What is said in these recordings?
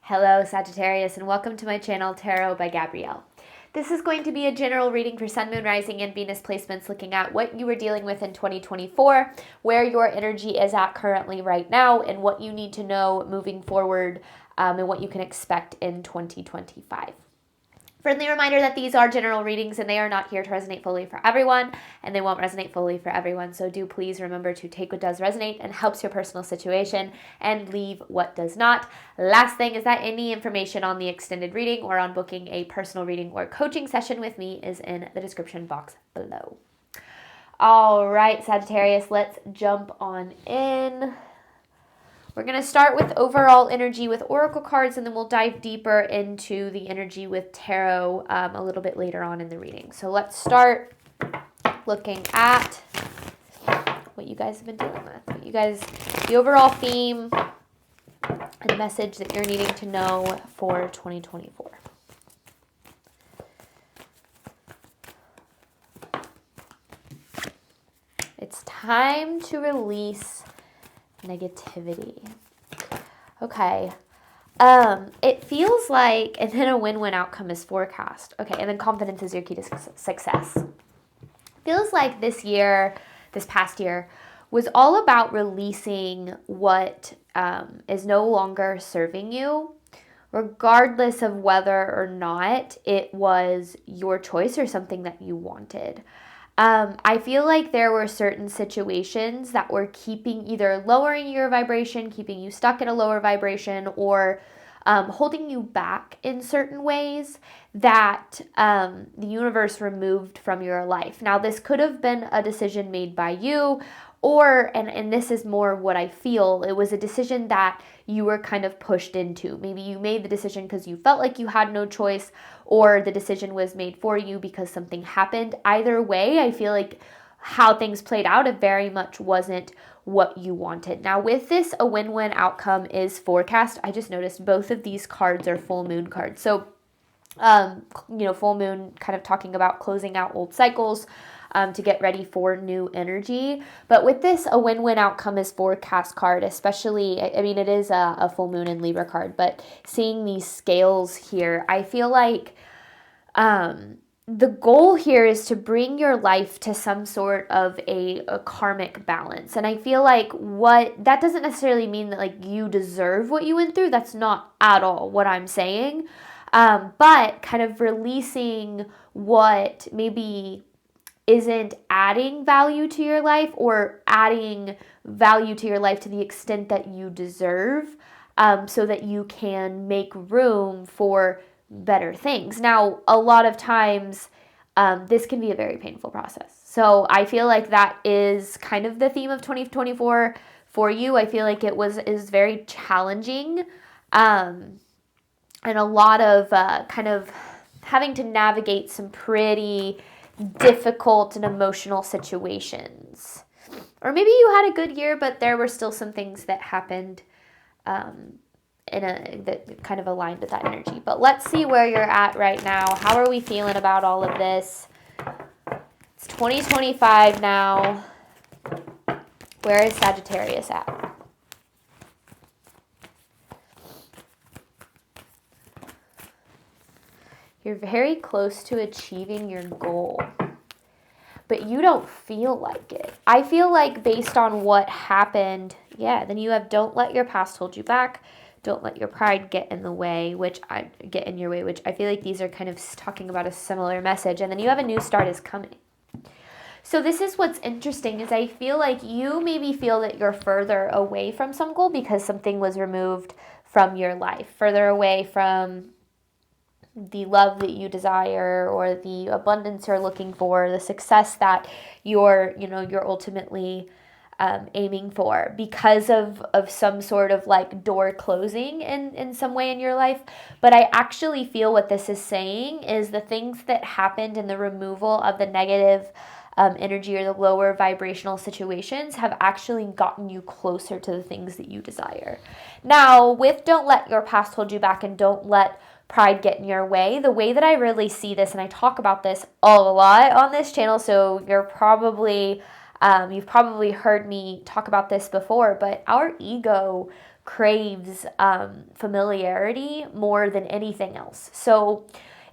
Hello Sagittarius, and welcome to my channel Tarot by Gabrielle. This is going to be a general reading for Sun, Moon, Rising, and Venus placements, looking at what you were dealing with in 2024, where your energy is at currently right now, and what you need to know moving forward, and what you can expect in 2025. Friendly reminder that these are general readings and they are not here to resonate fully for everyone, and they won't resonate fully for everyone. So do please remember to take what does resonate and helps your personal situation and leave what does not. Last thing is that any information on the extended reading or on booking a personal reading or coaching session with me is in the description box below. All right, Sagittarius, let's jump on in. We're going to start with overall energy with oracle cards, and then we'll dive deeper into the energy with tarot a little bit later on in the reading. So let's start looking at what you guys have been dealing with. The overall theme and message that you're needing to know for 2024. It's time to release negativity. Okay. It feels like, and then a win-win outcome is forecast. Okay, and then confidence is your key to success. Feels like this past year, was all about releasing what is no longer serving you, regardless of whether or not it was your choice or something that you wanted. I feel like there were certain situations that were either lowering your vibration, keeping you stuck at a lower vibration, or holding you back in certain ways that the universe removed from your life. Now, this could have been a decision made by you, and this is more what I feel, it was a decision that you were kind of pushed into. Maybe you made the decision because you felt like you had no choice, or the decision was made for you because something happened. Either way, I feel like how things played out, it very much wasn't what you wanted. Now, with this, a win-win outcome is forecast. I just noticed both of these cards are full moon cards. So, full moon kind of talking about closing out old cycles, to get ready for new energy. But with this, a win-win outcome is forecast card, especially, I mean, it is a full moon and Libra card, but seeing these scales here, I feel like the goal here is to bring your life to some sort of a karmic balance. And I feel like that doesn't necessarily mean that like you deserve what you went through. That's not at all what I'm saying. But kind of releasing what maybe isn't adding value to your life, or adding value to your life to the extent that you deserve, so that you can make room for better things. Now, a lot of times, this can be a very painful process. So I feel like that is kind of the theme of 2024 for you. I feel like is very challenging, and a lot of kind of having to navigate some pretty difficult and emotional situations. Or maybe you had a good year, but there were still some things that happened that kind of aligned with that energy. But let's see where you're at right now. How are we feeling about all of this? It's 2025 now. Where is Sagittarius at? You're very close to achieving your goal, but you don't feel like it. I feel like based on what happened, then you have don't let your past hold you back. Don't let your pride get in your way, which I feel like these are kind of talking about a similar message. And then you have a new start is coming. So this is what's interesting, is I feel like you maybe feel that you're further away from some goal because something was removed from your life, further away from the love that you desire, or the abundance you're looking for, the success that you're ultimately aiming for, because of some sort of like door closing in some way in your life. But I actually feel what this is saying is the things that happened in the removal of the negative energy or the lower vibrational situations have actually gotten you closer to the things that you desire. Now, with don't let your past hold you back and don't let pride get in your way, the way that I really see this, and I talk about this a lot on this channel, so you've probably heard me talk about this before, but our ego craves familiarity more than anything else. So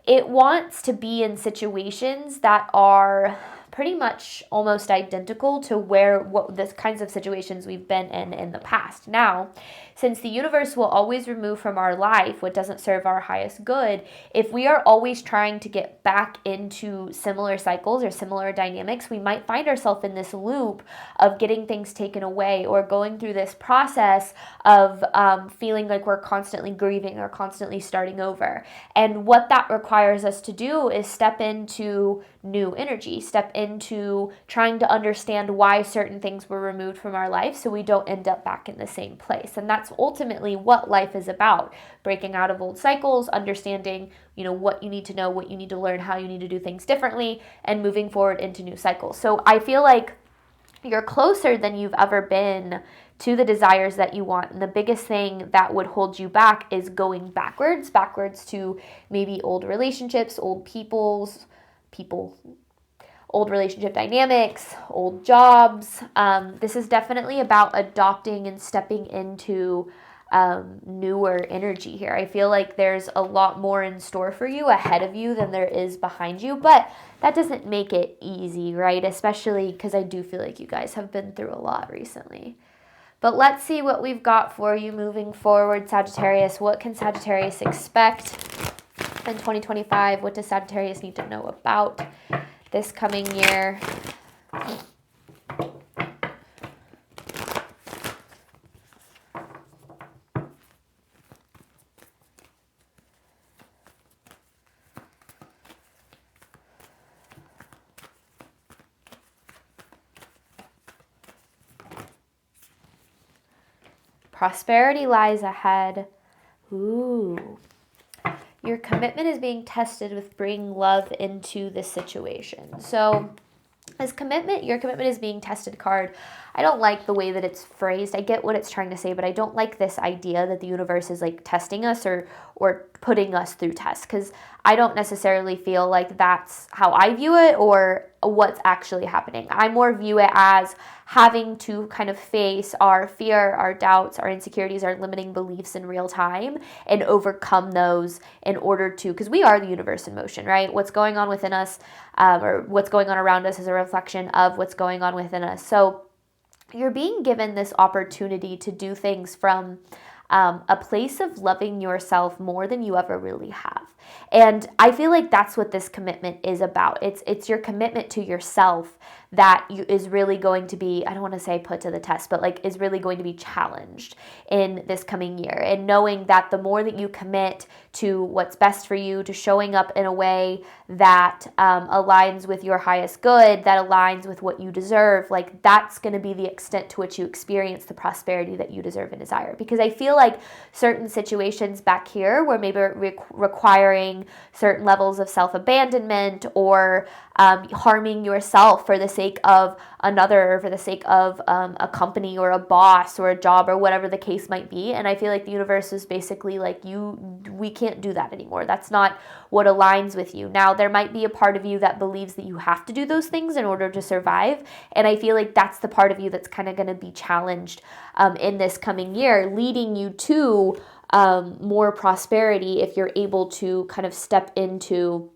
it wants to be in situations that are pretty much almost identical to what the kinds of situations we've been in the past. Now, since the universe will always remove from our life what doesn't serve our highest good, if we are always trying to get back into similar cycles or similar dynamics, we might find ourselves in this loop of getting things taken away or going through this process of feeling like we're constantly grieving or constantly starting over. And what that requires us to do is step into new energy, step into trying to understand why certain things were removed from our life so we don't end up back in the same place. And that's ultimately what life is about: breaking out of old cycles, understanding, what you need to know, what you need to learn, how you need to do things differently, and moving forward into new cycles. So I feel like you're closer than you've ever been to the desires that you want. And the biggest thing that would hold you back is going backwards to maybe old relationships, old people, old relationship dynamics, old jobs. This is definitely about adopting and stepping into newer energy here. I feel like there's a lot more in store for you ahead of you than there is behind you, but that doesn't make it easy, right? Especially because I do feel like you guys have been through a lot recently. But let's see what we've got for you moving forward, Sagittarius. What can Sagittarius expect in 2025? What does Sagittarius need to know about this coming year? Prosperity lies ahead. Ooh. Your commitment is being tested with bringing love into this situation. So your commitment is being tested card. I don't like the way that it's phrased. I get what it's trying to say, but I don't like this idea that the universe is like testing us or putting us through tests, because I don't necessarily feel like that's how I view it or what's actually happening. I more view it as having to kind of face our fear, our doubts, our insecurities, our limiting beliefs in real time and overcome those in order to, because we are the universe in motion, right? What's going on within us or what's going on around us is a reflection of what's going on within us. So you're being given this opportunity to do things from a place of loving yourself more than you ever really have. And I feel like that's what this commitment is about. It's your commitment to yourself that is really going to be, I don't want to say put to the test, but like is really going to be challenged in this coming year. And knowing that the more that you commit to what's best for you, to showing up in a way that aligns with your highest good, that aligns with what you deserve, like that's going to be the extent to which you experience the prosperity that you deserve and desire. Because I feel like certain situations back here where maybe requiring certain levels of self-abandonment or harming yourself for the sake of another, or for the sake of a company or a boss or a job or whatever the case might be. And I feel like the universe is basically like, we can't do that anymore. That's not what aligns with you. Now, there might be a part of you that believes that you have to do those things in order to survive. And I feel like that's the part of you that's kind of going to be challenged in this coming year, leading you to more prosperity if you're able to kind of step into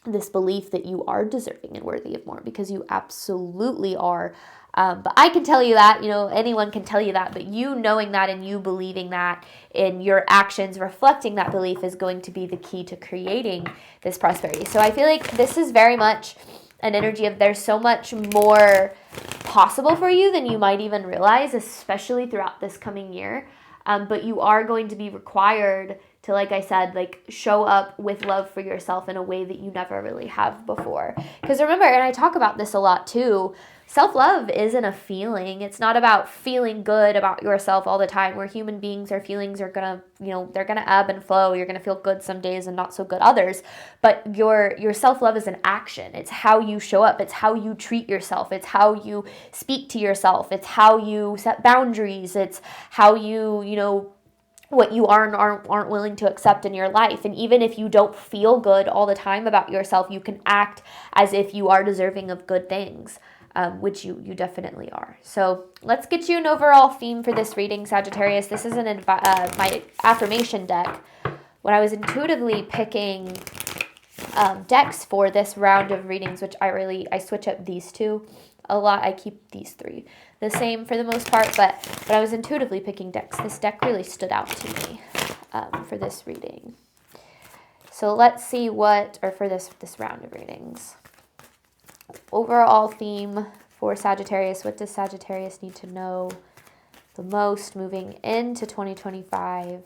this belief that you are deserving and worthy of more, because you absolutely are. But I can tell you that, anyone can tell you that, but you knowing that and you believing that in your actions reflecting that belief is going to be the key to creating this prosperity. So I feel like this is very much an energy of there's so much more possible for you than you might even realize, especially throughout this coming year. But you are going to be required to, like I said, like show up with love for yourself in a way that you never really have before. Because remember, and I talk about this a lot too, self-love isn't a feeling. It's not about feeling good about yourself all the time. We're human beings. Our feelings are going to, they're going to ebb and flow. You're going to feel good some days and not so good others. But your self-love is an action. It's how you show up. It's how you treat yourself. It's how you speak to yourself. It's how you set boundaries. It's how you what you are and aren't willing to accept in your life. And even if you don't feel good all the time about yourself, you can act as if you are deserving of good things. which you definitely are. So let's get you an overall theme for this reading, Sagittarius. This is my affirmation deck. When I was intuitively picking decks for this round of readings, which I switch up these two a lot. I keep these three the same for the most part, but when I was intuitively picking decks, this deck really stood out to me for this reading. So let's see for this round of readings. Overall theme for Sagittarius. What does Sagittarius need to know the most moving into 2025?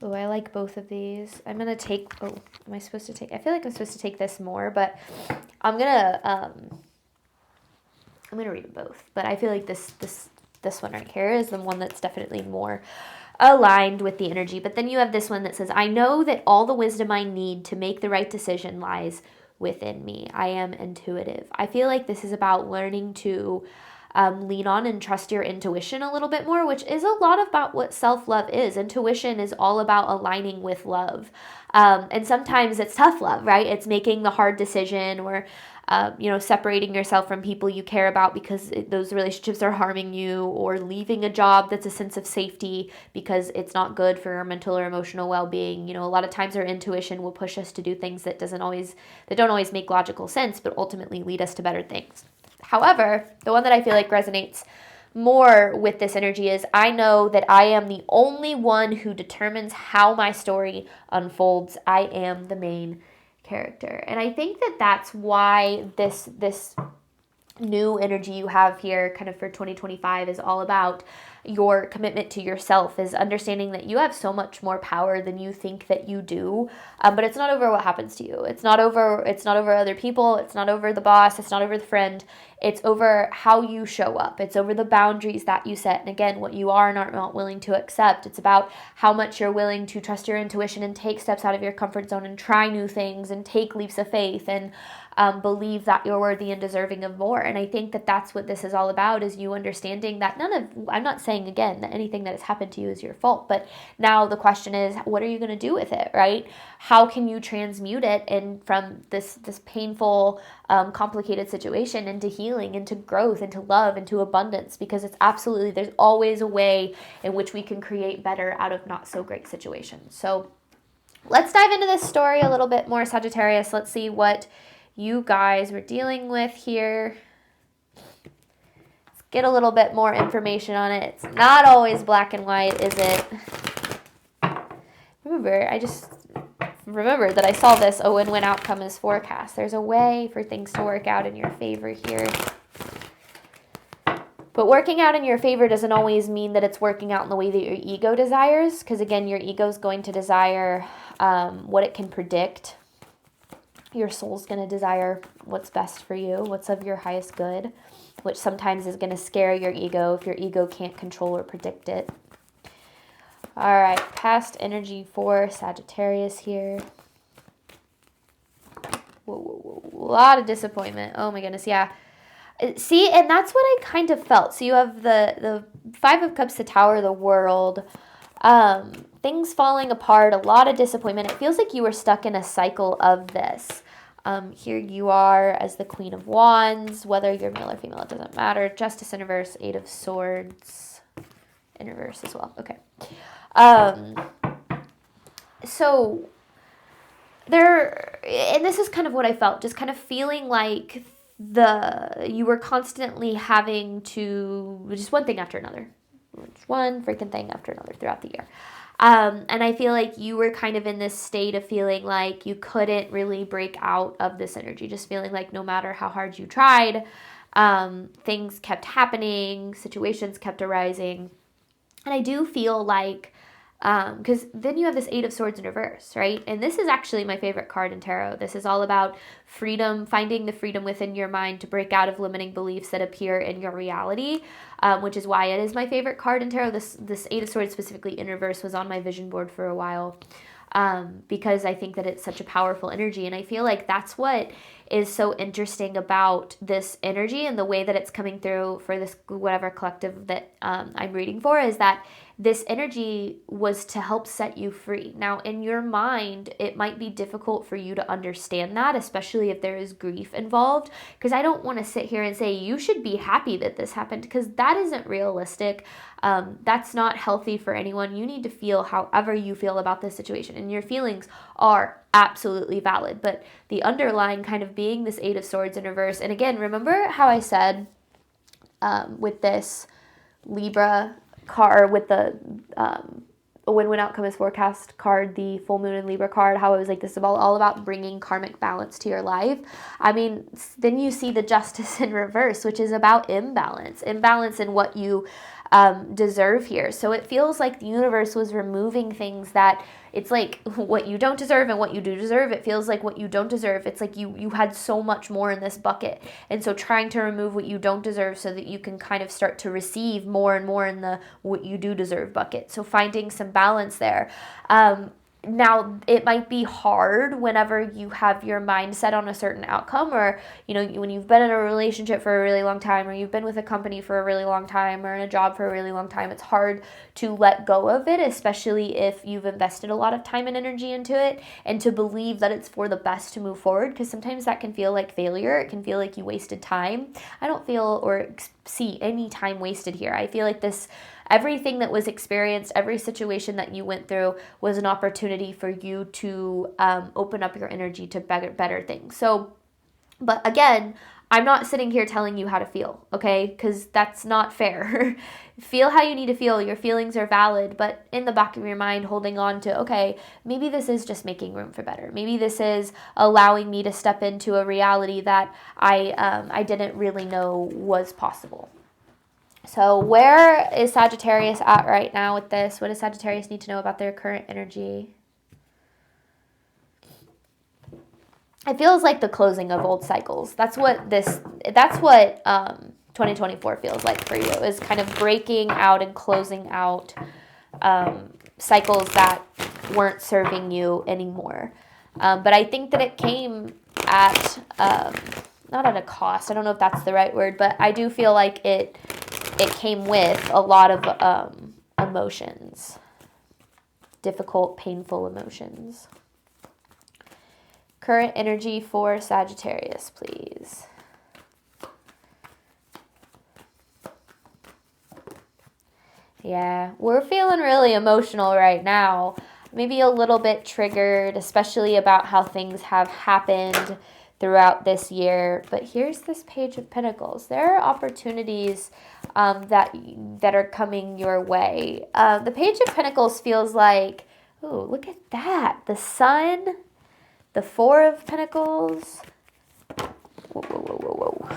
Oh, I like both of these. I'm going to take, am I supposed to take, I feel like I'm supposed to take this more, but I'm going to read them both. But I feel like this one right here is the one that's definitely more aligned with the energy. But then you have this one that says, I know that all the wisdom I need to make the right decision lies within me. I am intuitive. I feel like this is about learning to lean on and trust your intuition a little bit more, which is a lot about what self-love is. Intuition is all about aligning with love. And sometimes it's tough love, right? It's making the hard decision or, separating yourself from people you care about because those relationships are harming you, or leaving a job that's a sense of safety because it's not good for your mental or emotional well-being. A lot of times our intuition will push us to do things that don't always make logical sense, but ultimately lead us to better things. However, the one that I feel like resonates more with this energy is, I know that I am the only one who determines how my story unfolds. I am the main character. And I think that that's why this new energy you have here kind of for 2025 is all about your commitment to yourself, is understanding that you have so much more power than you think that you do. But it's not over what happens to you. It's not over other people. It's not over the boss. It's not over the friend. It's over how you show up. It's over the boundaries that you set. And again, what you are and are not willing to accept. It's about how much you're willing to trust your intuition and take steps out of your comfort zone and try new things and take leaps of faith and believe that you're worthy and deserving of more. And I think that that's what this is all about, is you understanding that I'm not saying again that anything that has happened to you is your fault, but now the question is, what are you going to do with it, right? How can you transmute it from this painful, complicated situation into healing, into growth, into love, into abundance? Because there's always a way in which we can create better out of not so great situations. So let's dive into this story a little bit more, Sagittarius. Let's see what you guys were dealing with here. Let's get a little bit more information on it. It's not always black and white, is it? I just remembered that I saw this win-win outcome is forecast. There's a way for things to work out in your favor here. But working out in your favor doesn't always mean that it's working out in the way that your ego desires, because again, your ego is going to desire what it can predict. Your soul's going to desire what's best for you, what's of your highest good, which sometimes is going to scare your ego if your ego can't control or predict it. All right, past energy for Sagittarius here. Whoa. A lot of disappointment. Oh my goodness, yeah. See, and that's what I kind of felt. So you have the Five of Cups, the Tower of the World, things falling apart, a lot of disappointment. It feels like you were stuck in a cycle of this. Here you are as the Queen of Wands, whether you're male or female, it doesn't matter. Justice in reverse, Eight of Swords in reverse as well. Okay. So and this is kind of what I felt, just kind of feeling like you were constantly having to, just one thing after another, just one freaking thing after another throughout the year. And I feel like you were kind of in this state of feeling like you couldn't really break out of this energy, just feeling like no matter how hard you tried, things kept happening, situations kept arising. And I do feel like, because then you have this Eight of Swords in reverse, right? And this is actually my favorite card in tarot. This is all about freedom, finding the freedom within your mind to break out of limiting beliefs that appear in your reality, which is why it is my favorite card in tarot. This Eight of Swords specifically in reverse was on my vision board for a while. because I think that it's such a powerful energy. And I feel like that's what is so interesting about this energy and the way that it's coming through for this whatever collective that I'm reading for, is that this energy was to help set you free. Now, in your mind, it might be difficult for you to understand that, especially if there is grief involved, because I don't want to sit here and say you should be happy that this happened, because that isn't realistic. That's not healthy for anyone. You need to feel however you feel about this situation, and your feelings are absolutely valid. But the underlying kind of being this Eight of Swords in reverse, and again, remember how I said with this Libra card, with the a win-win outcome is forecast card, the full moon in Libra card, how it was like, this is all about bringing karmic balance to your life. I mean, then you see the Justice in reverse, which is about imbalance in what you deserve here. So it feels like the universe was removing things that, it's like what you don't deserve and what you do deserve. It feels like what you don't deserve, it's like you had so much more in this bucket. And so trying to remove what you don't deserve so that you can kind of start to receive more and more in the what you do deserve bucket. So finding some balance there. Now, it might be hard whenever you have your mind set on a certain outcome, or, you know, when you've been in a relationship for a really long time, or you've been with a company for a really long time, or in a job for a really long time. It's hard to let go of it, especially if you've invested a lot of time and energy into it, and to believe that it's for the best to move forward, because sometimes that can feel like failure. It can feel like you wasted time. I don't feel or see any time wasted here. I feel like everything that was experienced, every situation that you went through was an opportunity for you to open up your energy to better things. So, but again, I'm not sitting here telling you how to feel, okay? Because that's not fair. Feel how you need to feel. Your feelings are valid, but in the back of your mind, holding on to, okay, maybe this is just making room for better. Maybe this is allowing me to step into a reality that I didn't really know was possible. So where is Sagittarius at right now with this? What does Sagittarius need to know about their current energy? It feels like the closing of old cycles. That's what 2024 feels like for you, is kind of breaking out and closing out cycles that weren't serving you anymore. But I think that it came at, not at a cost. I don't know if that's the right word, but I do feel like it came with a lot of emotions, difficult, painful emotions. Current energy for Sagittarius, please. Yeah, we're feeling really emotional right now. Maybe a little bit triggered, especially about how things have happened throughout this year. But here's this Page of Pentacles. There are opportunities that are coming your way. The Page of Pentacles feels like, oh, look at that. The Sun, the Four of Pentacles. Whoa, whoa, whoa, whoa, whoa.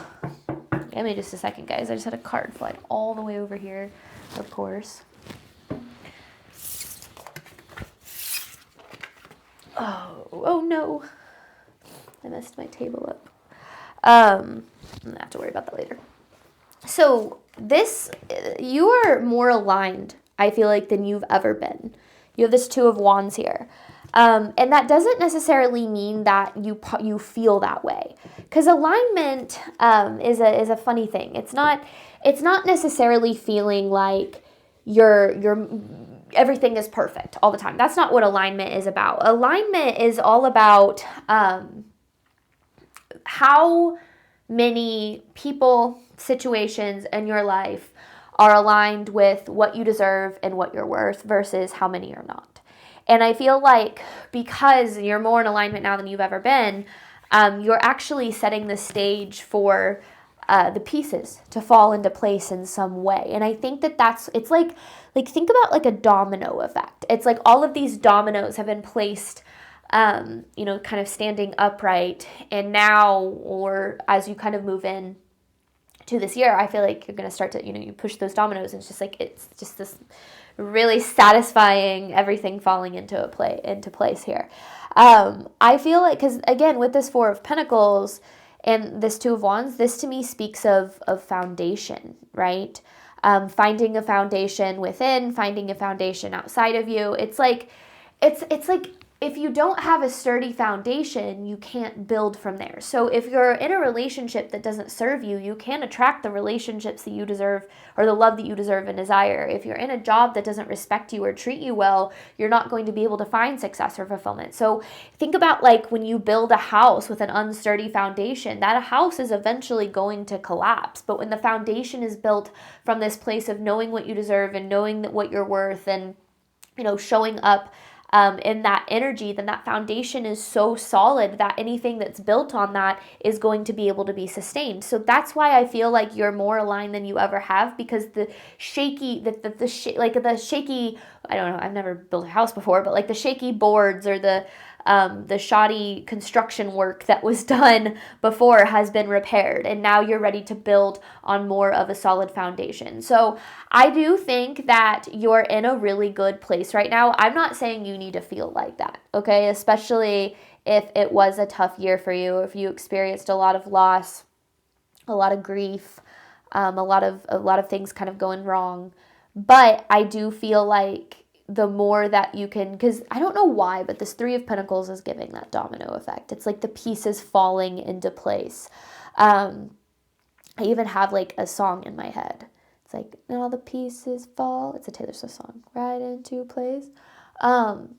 Give me just a second, guys. I just had a card fly all the way over here, of course. Oh no. I messed my table up. I'm gonna have to worry about that later. So you are more aligned, I feel like, than you've ever been. You have this Two of Wands here. And that doesn't necessarily mean that you feel that way. Because alignment is a funny thing. It's not necessarily feeling like you're everything is perfect all the time. That's not what alignment is about. Alignment is all about how many people, situations in your life are aligned with what you deserve and what you're worth versus how many are not. And I feel like because you're more in alignment now than you've ever been, you're actually setting the stage for the pieces to fall into place in some way. And I think it's like think about like a domino effect. It's like all of these dominoes have been placed, kind of standing upright. And now, or as you kind of move in to this year, I feel like you're going to start to, you push those dominoes, and it's just this really satisfying everything falling into place here. I feel like, because again, with this Four of Pentacles and this Two of Wands, this to me speaks of foundation, right? Finding a foundation within, finding a foundation outside of you. It's like if you don't have a sturdy foundation, you can't build from there. So if you're in a relationship that doesn't serve you, you can't attract the relationships that you deserve or the love that you deserve and desire. If you're in a job that doesn't respect you or treat you well, you're not going to be able to find success or fulfillment. So think about like when you build a house with an unsturdy foundation, that house is eventually going to collapse. But when the foundation is built from this place of knowing what you deserve and knowing that what you're worth and, showing up in that energy, then that foundation is so solid that anything that's built on that is going to be able to be sustained. So that's why I feel like you're more aligned than you ever have, because the shaky, the shaky, I don't know, I've never built a house before, but like the shaky boards or the shoddy construction work that was done before has been repaired, and now you're ready to build on more of a solid foundation. So I do think that you're in a really good place right now. I'm not saying you need to feel like that, okay? Especially if it was a tough year for you, if you experienced a lot of loss, a lot of grief, a lot of things kind of going wrong. But I do feel like the more that you can, because I don't know why, but this Three of Pentacles is giving that domino effect. It's like the pieces falling into place. I even have like a song in my head. It's like, now the pieces fall. It's a Taylor Swift song. Right into place. And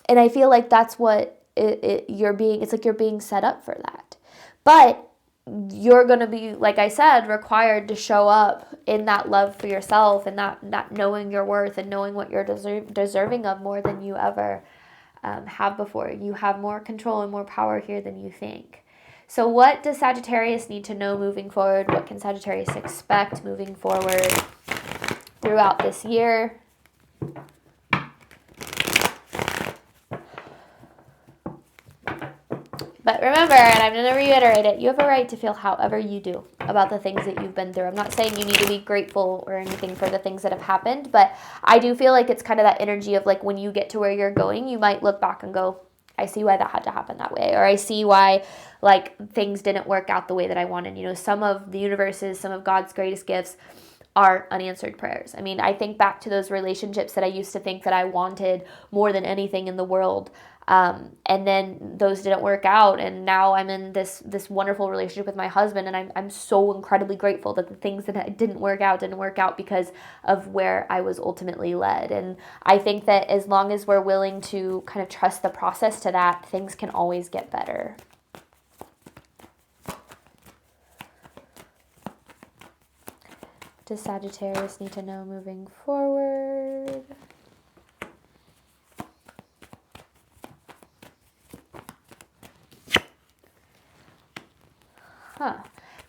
I feel like that's what it's like you're being set up for that. But you're going to be, like I said, required to show up in that love for yourself and that knowing your worth and knowing what you're deserving of more than you ever have before. You have more control and more power here than you think. So what does Sagittarius need to know moving forward? What can Sagittarius expect moving forward throughout this year? But remember, and I'm going to reiterate it, you have a right to feel however you do about the things that you've been through. I'm not saying you need to be grateful or anything for the things that have happened, but I do feel like it's kind of that energy of like when you get to where you're going, you might look back and go, I see why that had to happen that way. Or I see why like things didn't work out the way that I wanted. Some of the universe's, some of God's greatest gifts are unanswered prayers. I mean, I think back to those relationships that I used to think that I wanted more than anything in the world. And then those didn't work out, and now I'm in this wonderful relationship with my husband, and I'm so incredibly grateful that the things that didn't work out because of where I was ultimately led. And I think that as long as we're willing to kind of trust the process to that, things can always get better. Does Sagittarius need to know moving forward?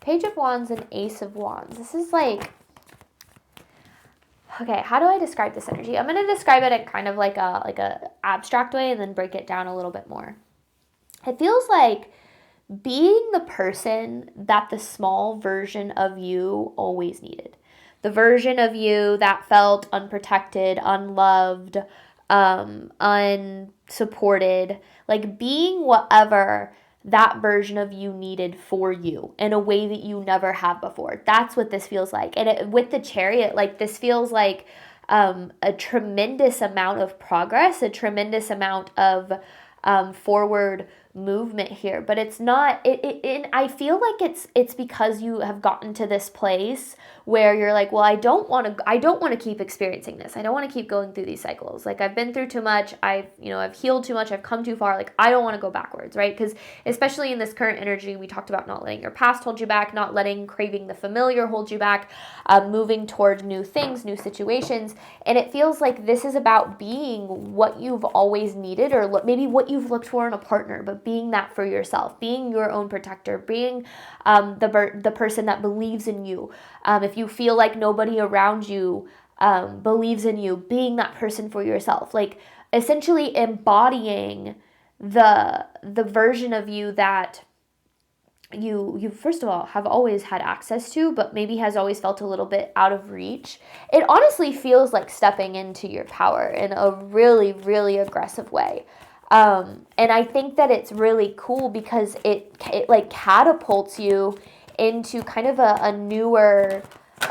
Page of Wands and Ace of Wands. This is like, okay, how do I describe this energy? I'm going to describe it in kind of like a abstract way and then break it down a little bit more. It feels like being the person that the small version of you always needed. The version of you that felt unprotected, unloved, unsupported, like being whatever that version of you needed for you in a way that you never have before. That's what this feels like. And with the Chariot, like this feels like a tremendous amount of progress, a tremendous amount of forward movement here. But it's not, I feel like it's because you have gotten to this place where you're like, well, I don't want to keep experiencing this. I don't want to keep going through these cycles. Like I've been through too much. I've healed too much. I've come too far. Like I don't want to go backwards, right? Because especially in this current energy, we talked about not letting your past hold you back, not letting craving the familiar hold you back, moving toward new things, new situations. And it feels like this is about being what you've always needed, or maybe what you've looked for in a partner, but being that for yourself, being your own protector, being the person that believes in you. If you feel like nobody around you believes in you, being that person for yourself, like essentially embodying the version of you that you first of all have always had access to, but maybe has always felt a little bit out of reach. It honestly feels like stepping into your power in a really, really aggressive way. And I think that it's really cool because it like catapults you into kind of a newer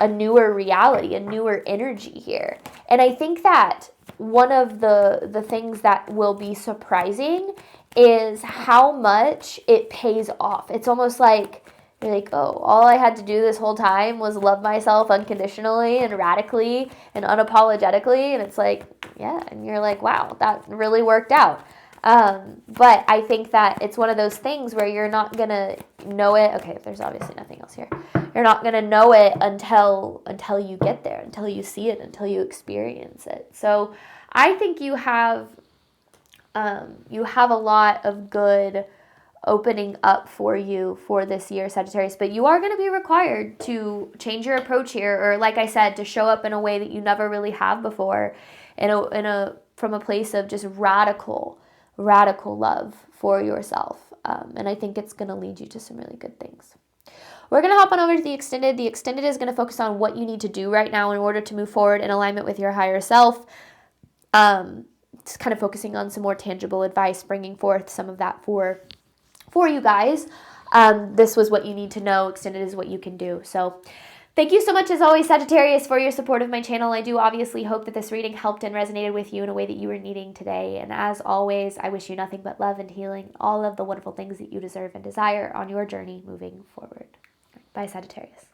a newer reality, a newer energy here. And I think that one of the things that will be surprising is how much it pays off. It's almost like you're like, oh, all I had to do this whole time was love myself unconditionally and radically and unapologetically. And it's like, yeah. And you're like, wow, that really worked out. But I think that it's one of those things where you're not going to know it. Okay, there's obviously nothing else here. You're not going to know it until you get there, until you see it, until you experience it. So I think you have a lot of good opening up for you for this year, Sagittarius, but you are going to be required to change your approach here, or like I said, to show up in a way that you never really have before, from a place of just radical love for yourself. And I think it's going to lead you to some really good things. We're going to hop on over to the extended. The extended is going to focus on what you need to do right now in order to move forward in alignment with your higher self. It's kind of focusing on some more tangible advice, bringing forth some of that for you guys. This was what you need to know. Extended is what you can do. So thank you so much, as always, Sagittarius, for your support of my channel. I do obviously hope that this reading helped and resonated with you in a way that you were needing today. And as always, I wish you nothing but love and healing, all of the wonderful things that you deserve and desire on your journey moving forward. Bye, Sagittarius.